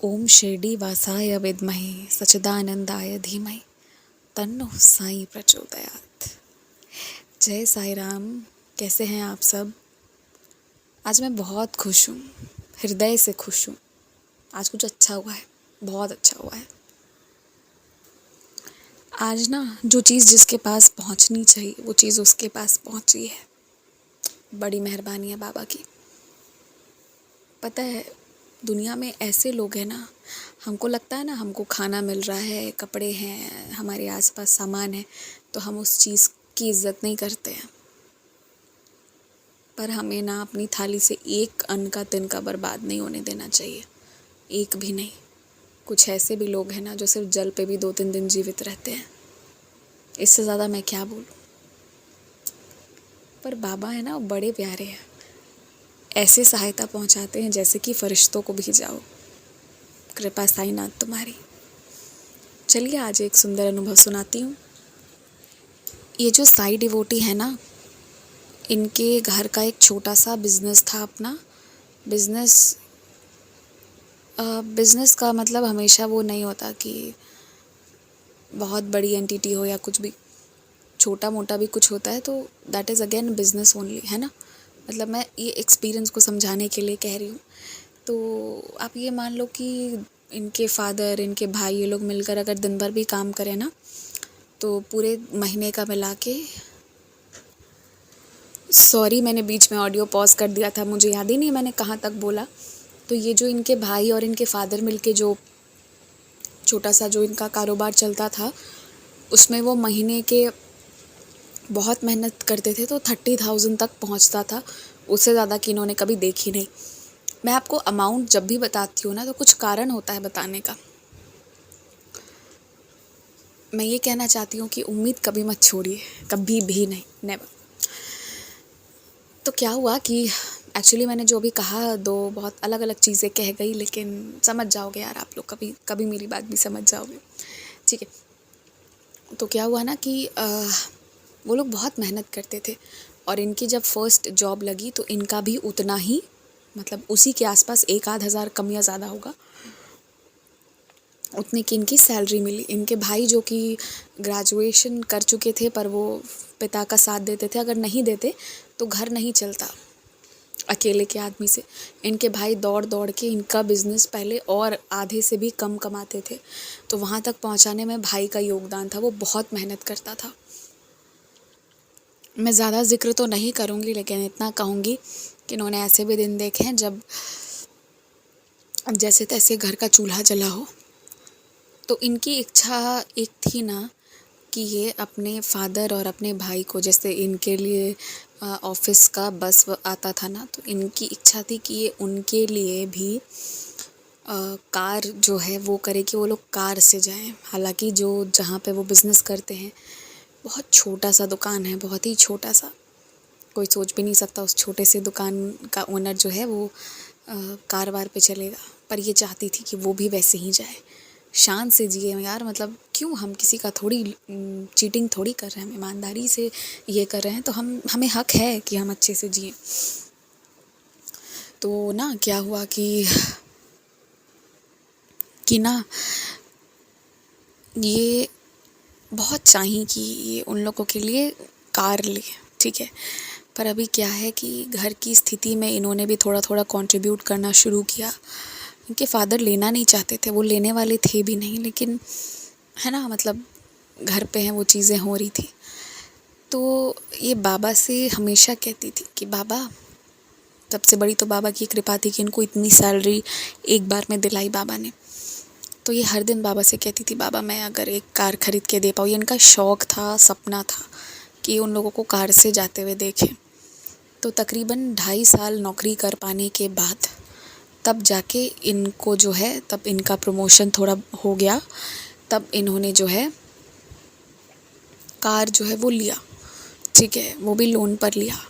ओम शिरडी वासाय विद्महे सच्चिदानंदाय धीमहि तन्नो साई प्रचोदयात्। जय साई राम। कैसे हैं आप सब? आज मैं बहुत खुश हूँ, हृदय से खुश हूँ। आज कुछ अच्छा हुआ है, बहुत अच्छा हुआ है। आज ना जो चीज़ जिसके पास पहुँचनी चाहिए वो चीज़ उसके पास पहुँची है। बड़ी मेहरबानी है बाबा की। पता है, दुनिया में ऐसे लोग हैं ना, हमको लगता है ना हमको खाना मिल रहा है, कपड़े हैं, हमारे आसपास सामान है, तो हम उस चीज़ की इज़्ज़त नहीं करते हैं। पर हमें ना अपनी थाली से एक अन्न का तिनका बर्बाद नहीं होने देना चाहिए, एक भी नहीं। कुछ ऐसे भी लोग हैं ना जो सिर्फ जल पे भी 2-3 दिन जीवित रहते हैं। इससे ज़्यादा मैं क्या बोलूँ। पर बाबा है ना, वो बड़े प्यारे हैं। ऐसे सहायता पहुँचाते हैं जैसे कि फरिश्तों को भी जाओ। कृपा साईनाथ तुम्हारी। चलिए आज एक सुंदर अनुभव सुनाती हूँ। ये जो साई डिवोटी है ना, इनके घर का एक छोटा सा बिजनेस था अपना। बिजनेस बिजनेस का मतलब हमेशा वो नहीं होता कि बहुत बड़ी एंटिटी हो या कुछ भी, छोटा मोटा भी कुछ होता है तो that is again business only, है ना। मतलब मैं ये एक्सपीरियंस को समझाने के लिए कह रही हूँ। तो आप ये मान लो कि इनके फादर, इनके भाई, ये लोग मिलकर अगर दिन भर भी काम करें ना, तो पूरे महीने का मिला के, सॉरी मैंने बीच में ऑडियो पॉज कर दिया था, मुझे याद ही नहीं मैंने कहाँ तक बोला। तो ये जो इनके भाई और इनके फादर मिलके जो छोटा सा जो इनका कारोबार चलता था, उसमें वो महीने के बहुत मेहनत करते थे तो 30,000 तक पहुंचता था। उससे ज़्यादा की इन्होंने कभी देखी नहीं। मैं आपको अमाउंट जब भी बताती हूँ ना, तो कुछ कारण होता है बताने का। मैं ये कहना चाहती हूँ कि उम्मीद कभी मत छोड़िए, कभी भी नहीं, नेवर। तो क्या हुआ कि एक्चुअली मैंने जो भी कहा, दो बहुत अलग अलग चीज़ें कह गई, लेकिन समझ जाओगे यार आप लोग, कभी कभी मेरी बात भी समझ जाओगे, ठीक है। तो क्या हुआ ना कि वो लोग बहुत मेहनत करते थे, और इनकी जब फर्स्ट जॉब लगी तो इनका भी उतना ही, मतलब उसी के आसपास 1-आध हज़ार कम या ज़्यादा होगा, उतने की इनकी सैलरी मिली। इनके भाई जो कि ग्रेजुएशन कर चुके थे, पर वो पिता का साथ देते थे, अगर नहीं देते तो घर नहीं चलता अकेले के आदमी से। इनके भाई दौड़ दौड़ के इनका बिज़नेस पहले और आधे से भी कम कमाते थे, तो वहाँ तक पहुँचाने में भाई का योगदान था। वो बहुत मेहनत करता था। मैं ज़्यादा ज़िक्र तो नहीं करूँगी, लेकिन इतना कहूँगी कि इन्होंने ऐसे भी दिन देखे हैं जब जैसे तैसे घर का चूल्हा जला हो। तो इनकी इच्छा एक थी ना कि ये अपने फादर और अपने भाई को, जैसे इनके लिए ऑफिस का बस आता था ना, तो इनकी इच्छा थी कि ये उनके लिए भी कार जो है वो करे, कि वो लोग कार से जाएं। हालांकि जो जहाँ पे वो बिज़नेस करते हैं बहुत छोटा सा दुकान है, बहुत ही छोटा सा। कोई सोच भी नहीं सकता उस छोटे से दुकान का ओनर जो है वो कार वार पे चलेगा। पर ये चाहती थी कि वो भी वैसे ही जाए, शान से जिए यार। मतलब क्यों, हम किसी का थोड़ी चीटिंग थोड़ी कर रहे हैं, हम ईमानदारी से ये कर रहे हैं, तो हमें हक है कि हम अच्छे से जिए। तो ना क्या हुआ कि ना ये बहुत चाहिए कि ये उन लोगों के लिए कार ले, ठीक है। पर अभी क्या है कि घर की स्थिति में इन्होंने भी थोड़ा थोड़ा कंट्रीब्यूट करना शुरू किया। इनके फादर लेना नहीं चाहते थे, वो लेने वाले थे भी नहीं, लेकिन है ना, मतलब घर पे हैं, वो चीज़ें हो रही थी। तो ये बाबा से हमेशा कहती थी कि बाबा, सबसे बड़ी तो बाबा की कृपा थी कि इनको इतनी सैलरी एक बार में दिलाई बाबा ने। तो ये हर दिन बाबा से कहती थी, बाबा मैं अगर एक कार खरीद के दे पाऊँ। ये इनका शौक़ था, सपना था कि उन लोगों को कार से जाते हुए देखें। तो तकरीबन 2.5 साल नौकरी कर पाने के बाद तब जाके इनको जो है, तब इनका प्रमोशन थोड़ा हो गया, तब इन्होंने जो है कार जो है वो लिया, ठीक है, वो भी लोन पर लिया।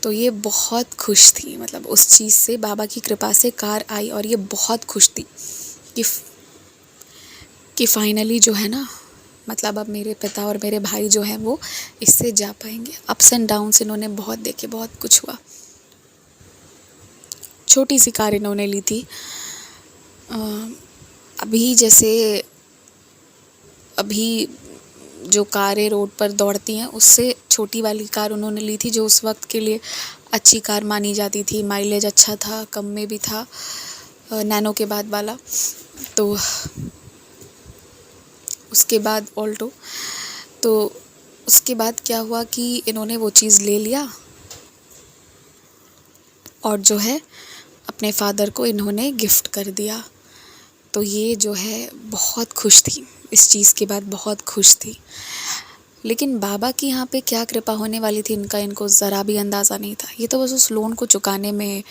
तो ये बहुत खुश थी, मतलब उस चीज़ से, बाबा की कृपा से कार आई, और ये बहुत खुश थी कि फाइनली जो है ना, मतलब अब मेरे पिता और मेरे भाई जो हैं वो इससे जा पाएंगे। अप्स एंड डाउन्स इन्होंने बहुत देखे, बहुत कुछ हुआ। छोटी सी कार इन्होंने ली थी, अभी जैसे अभी जो कारें रोड पर दौड़ती हैं उससे छोटी वाली कार उन्होंने ली थी, जो उस वक्त के लिए अच्छी कार मानी जाती थी, माइलेज अच्छा था, कम में भी था, नैनो के बाद वाला। तो उसके बाद ऑल्टो। तो उसके बाद क्या हुआ कि इन्होंने वो चीज़ ले लिया और जो है अपने फादर को इन्होंने गिफ्ट कर दिया। तो ये जो है बहुत खुश थी, इस चीज़ के बाद बहुत खुश थी। लेकिन बाबा की यहाँ पे क्या कृपा होने वाली थी इनका, इनको ज़रा भी अंदाज़ा नहीं था। ये तो बस उस लोन को चुकाने में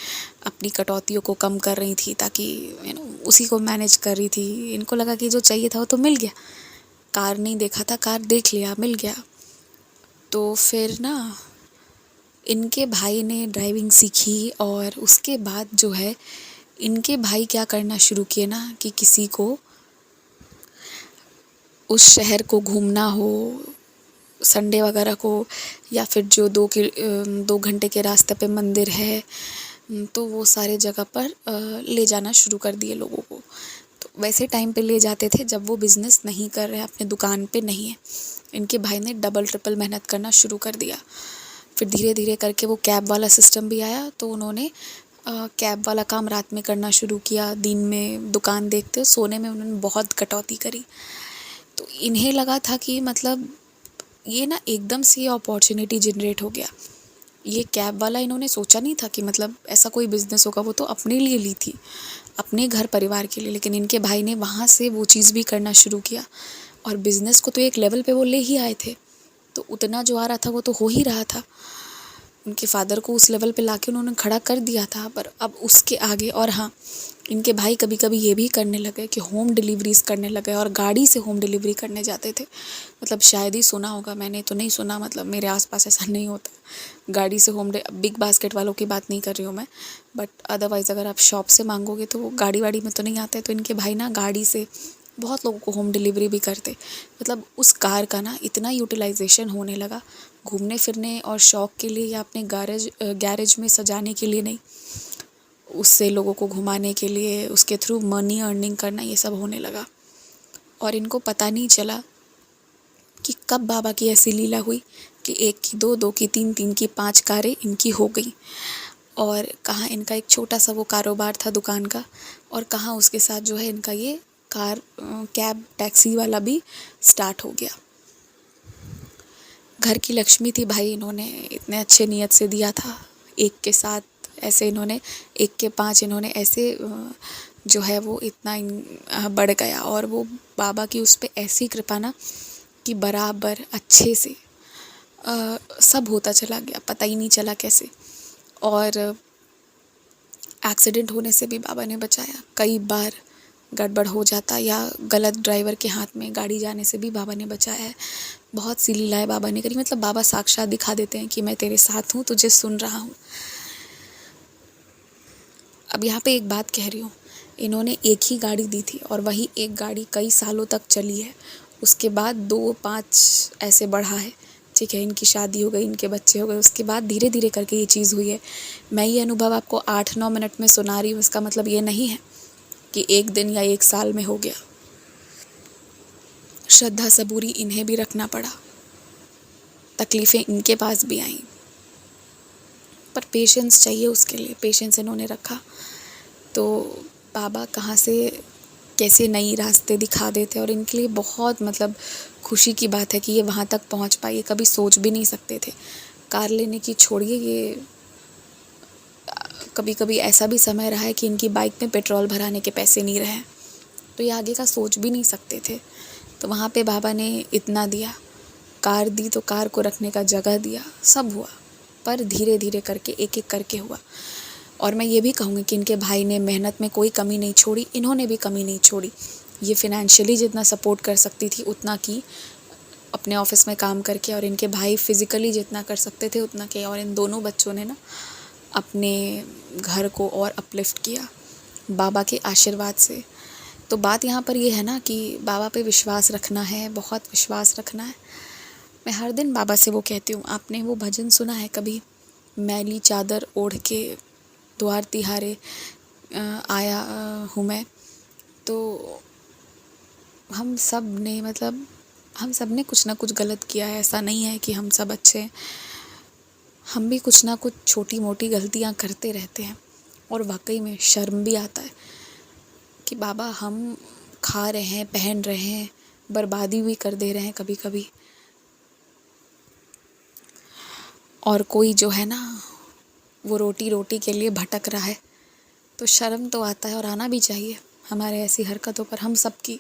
अपनी कटौतियों को कम कर रही थी, ताकि उसी को मैनेज कर रही थी। इनको लगा कि जो चाहिए था वो तो मिल गया, कार नहीं देखा था, कार देख लिया, मिल गया। तो फिर ना इनके भाई ने ड्राइविंग सीखी और उसके बाद जो है इनके भाई क्या करना शुरू किए ना कि किसी को उस शहर को घूमना हो संडे वगैरह को, या फिर जो 2 घंटे के रास्ते पे मंदिर है, तो वो सारे जगह पर ले जाना शुरू कर दिए लोगों को। तो वैसे टाइम पे ले जाते थे जब वो बिज़नेस नहीं कर रहे हैं, अपने दुकान पे नहीं है। इनके भाई ने डबल ट्रिपल मेहनत करना शुरू कर दिया। फिर धीरे धीरे करके वो कैब वाला सिस्टम भी आया, तो उन्होंने कैब वाला काम रात में करना शुरू किया, दिन में दुकान देखते, सोने में उन्होंने बहुत कटौती करी। तो इन्हें लगा था कि मतलब ये ना एकदम से ये अपॉर्चुनिटी जनरेट हो गया। ये कैब वाला इन्होंने सोचा नहीं था कि मतलब ऐसा कोई बिज़नेस होगा, वो तो अपने लिए ली थी, अपने घर परिवार के लिए। लेकिन इनके भाई ने वहाँ से वो चीज़ भी करना शुरू किया और बिज़नेस को तो एक लेवल पे वो ले ही आए थे, तो उतना जो आ रहा था वो तो हो ही रहा था। उनके फादर को उस लेवल पे लाके उन्होंने खड़ा कर दिया था, पर अब उसके आगे। और हाँ, इनके भाई कभी कभी ये भी करने लगे कि होम डिलीवरीज़ करने लगे और गाड़ी से होम डिलीवरी करने जाते थे। मतलब शायद ही सुना होगा, मैंने तो नहीं सुना, मतलब मेरे आसपास ऐसा नहीं होता। गाड़ी से बिग बास्केट वालों की बात नहीं कर रही हूँ मैं, बट अदरवाइज़ अगर आप शॉप से मांगोगे तो वो गाड़ी वाड़ी में तो नहीं आते। तो इनके भाई ना गाड़ी से बहुत लोगों को होम डिलीवरी भी करते। मतलब उस कार का ना इतना यूटिलाइजेशन होने लगा, घूमने फिरने और शौक़ के लिए या अपने गैरेज में सजाने के लिए नहीं, उससे लोगों को घुमाने के लिए, उसके थ्रू मनी अर्निंग करना, ये सब होने लगा। और इनको पता नहीं चला कि कब बाबा की ऐसी लीला हुई कि 1 की 2, 2 की 3, 3 की 5 कारें इनकी हो गई। और कहाँ इनका एक छोटा सा वो कारोबार था दुकान का, और कहाँ उसके साथ जो है इनका ये कैब टैक्सी वाला भी स्टार्ट हो गया। घर की लक्ष्मी थी भाई, इन्होंने इतने अच्छे नियत से दिया था। 1 के साथ ऐसे इन्होंने 1 के 5 इन्होंने ऐसे जो है वो इतना बढ़ गया। और वो बाबा की उस पे ऐसी कृपा ना कि बराबर अच्छे से सब होता चला गया, पता ही नहीं चला कैसे। और एक्सीडेंट होने से भी बाबा ने बचाया। कई बार गड़बड़ हो जाता या गलत ड्राइवर के हाथ में गाड़ी जाने से भी बाबा ने बचाया है। बहुत सी लीलाएं बाबा ने करी। मतलब बाबा साक्षात दिखा देते हैं कि मैं तेरे साथ हूँ, तुझे सुन रहा हूँ। अब यहाँ पे एक बात कह रही हूँ, इन्होंने एक ही गाड़ी दी थी और वही एक गाड़ी कई सालों तक चली है। उसके बाद 2-5 ऐसे बढ़ा है, ठीक है, इनकी शादी हो गई, इनके बच्चे हो गए, उसके बाद धीरे धीरे करके ये चीज़ हुई है। मैं ये अनुभव आपको 8-9 मिनट में सुना रही हूँ, इसका मतलब ये नहीं है कि 1 दिन या 1 साल में हो गया। श्रद्धा सबूरी इन्हें भी रखना पड़ा, तकलीफ़ें इनके पास भी आईं, पर पेशेंस चाहिए उसके लिए, पेशेंस इन्होंने रखा। तो बाबा कहाँ से कैसे नई रास्ते दिखा देते, और इनके लिए बहुत मतलब खुशी की बात है कि ये वहाँ तक पहुँच पाए। ये कभी सोच भी नहीं सकते थे। कार लेने की छोड़िए, ये कभी कभी ऐसा भी समय रहा है कि इनकी बाइक में पेट्रोल भराने के पैसे नहीं रहे, तो ये आगे का सोच भी नहीं सकते थे। तो वहाँ पे बाबा ने इतना दिया, कार दी तो कार को रखने का जगह दिया, सब हुआ, पर धीरे धीरे करके एक एक करके हुआ। और मैं ये भी कहूँगी कि इनके भाई ने मेहनत में कोई कमी नहीं छोड़ी, इन्होंने भी कमी नहीं छोड़ी। ये फिनेंशियली जितना सपोर्ट कर सकती थी उतना की अपने ऑफिस में काम करके, और इनके भाई फिज़िकली जितना कर सकते थे उतना किया। और इन दोनों बच्चों ने ना अपने घर को और अपलिफ्ट किया बाबा के आशीर्वाद से। तो बात यहाँ पर ये है ना कि बाबा पे विश्वास रखना है, बहुत विश्वास रखना है। मैं हर दिन बाबा से वो कहती हूँ, आपने वो भजन सुना है कभी, मैली चादर ओढ़ के द्वार तिहारे आया हूँ मैं, तो हम सब ने मतलब हम सब ने कुछ ना कुछ गलत किया है, ऐसा नहीं है कि हम सब अच्छे हैं। हम भी कुछ ना कुछ छोटी मोटी गलतियाँ करते रहते हैं और वाकई में शर्म भी आता है कि बाबा हम खा रहे हैं, पहन रहे हैं, बर्बादी भी कर दे रहे हैं कभी कभी, और कोई जो है ना वो रोटी रोटी के लिए भटक रहा है। तो शर्म तो आता है और आना भी चाहिए हमारे ऐसी हरकतों पर। हम सबकी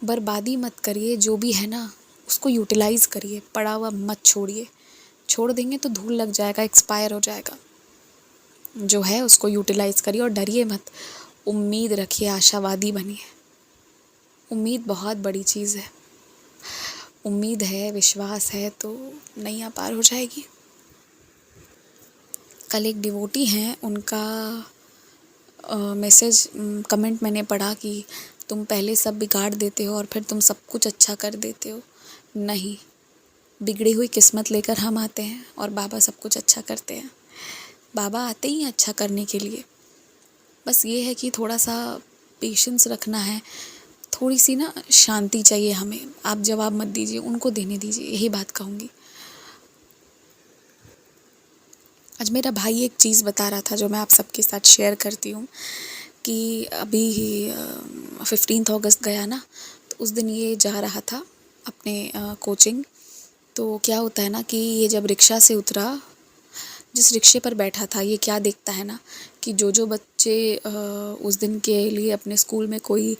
बर्बादी मत करिए, जो भी है ना उसको यूटिलाइज़ करिए, पड़ा हुआ मत छोड़िए। छोड़ देंगे तो धूल लग जाएगा, एक्सपायर हो जाएगा। जो है उसको यूटिलाइज़ करिए और डरिए मत, उम्मीद रखिए, आशावादी बनिए। उम्मीद बहुत बड़ी चीज़ है। उम्मीद है, विश्वास है तो नैया पार हो जाएगी। कल एक डिवोटी हैं, उनका मैसेज कमेंट मैंने पढ़ा कि तुम पहले सब बिगाड़ देते हो और फिर तुम सब कुछ अच्छा कर देते हो। नहीं, बिगड़ी हुई किस्मत लेकर हम आते हैं और बाबा सब कुछ अच्छा करते हैं। बाबा आते ही हैं अच्छा करने के लिए। बस ये है कि थोड़ा सा पेशेंस रखना है, थोड़ी सी ना शांति चाहिए हमें। आप जवाब मत दीजिए, उनको देने दीजिए, यही बात कहूँगी। आज मेरा भाई एक चीज़ बता रहा था जो मैं आप सबके साथ शेयर करती हूँ कि अभी 15 अगस्त गया ना, तो उस दिन ये जा रहा था अपने कोचिंग। तो क्या होता है ना कि ये जब रिक्शा से उतरा, जिस रिक्शे पर बैठा था, ये क्या देखता है ना कि जो बच्चे उस दिन के लिए अपने स्कूल में कोई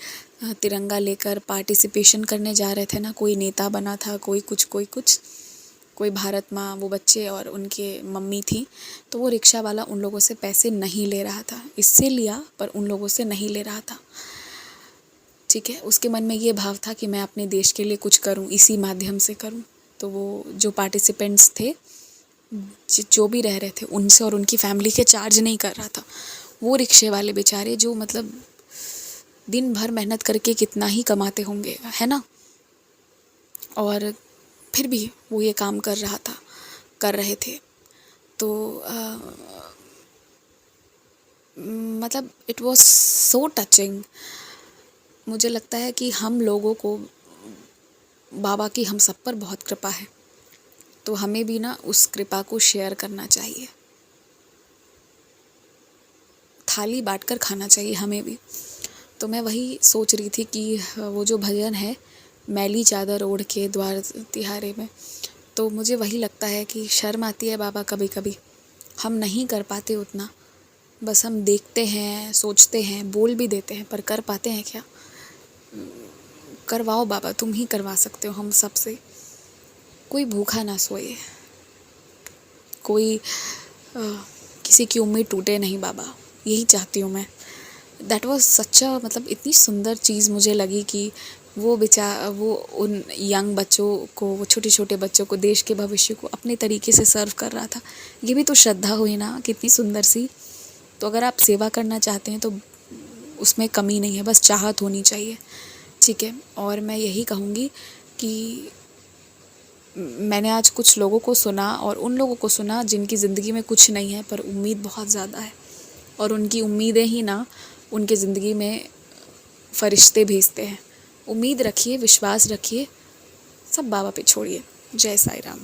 तिरंगा लेकर पार्टिसिपेशन करने जा रहे थे ना, कोई नेता बना था, कोई कुछ, कोई भारत माँ, वो बच्चे और उनके मम्मी थी। तो वो रिक्शा वाला उन लोगों से पैसे नहीं ले रहा था, इससे लिया पर उन लोगों से नहीं ले रहा था। ठीक है, उसके मन में ये भाव था कि मैं अपने देश के लिए कुछ करूं, इसी माध्यम से करूं। तो वो जो पार्टिसिपेंट्स थे, जो भी रह रहे थे, उनसे और उनकी फैमिली के चार्ज नहीं कर रहा था। वो रिक्शे वाले बेचारे जो मतलब दिन भर मेहनत करके कितना ही कमाते होंगे, है ना, और फिर भी वो ये काम कर रहे थे। तो मतलब इट वॉज सो टचिंग। मुझे लगता है कि हम लोगों को बाबा की हम सब पर बहुत कृपा है, तो हमें भी ना उस कृपा को शेयर करना चाहिए। थाली बांटकर खाना चाहिए हमें भी। तो मैं वही सोच रही थी कि वो जो भजन है, मैली चादर ओढ़ के द्वार तिहारे में, तो मुझे वही लगता है कि शर्म आती है बाबा कभी कभी। हम नहीं कर पाते उतना, बस हम देखते हैं, सोचते हैं, बोल भी देते हैं, पर कर पाते हैं क्या? करवाओ बाबा, तुम ही करवा सकते हो हम सब से। कोई भूखा ना सोए, कोई किसी की उम्मीद टूटे नहीं बाबा, यही चाहती हूँ मैं। दैट वाज सच अ मतलब इतनी सुंदर चीज़ मुझे लगी कि वो वो उन यंग बच्चों को, वो छोटे छोटे बच्चों को, देश के भविष्य को अपने तरीके से सर्व कर रहा था। ये भी तो श्रद्धा हुई ना, कितनी सुंदर सी। तो अगर आप सेवा करना चाहते हैं तो उसमें कमी नहीं है, बस चाहत होनी चाहिए। ठीक है, और मैं यही कहूँगी कि मैंने आज कुछ लोगों को सुना, और उन लोगों को सुना जिनकी ज़िंदगी में कुछ नहीं है पर उम्मीद बहुत ज़्यादा है, और उनकी उम्मीदें ही ना उनके ज़िंदगी में फरिश्ते भेजते हैं। उम्मीद रखिए, विश्वास रखिए, सब बाबा पे छोड़िए। जय साईं राम।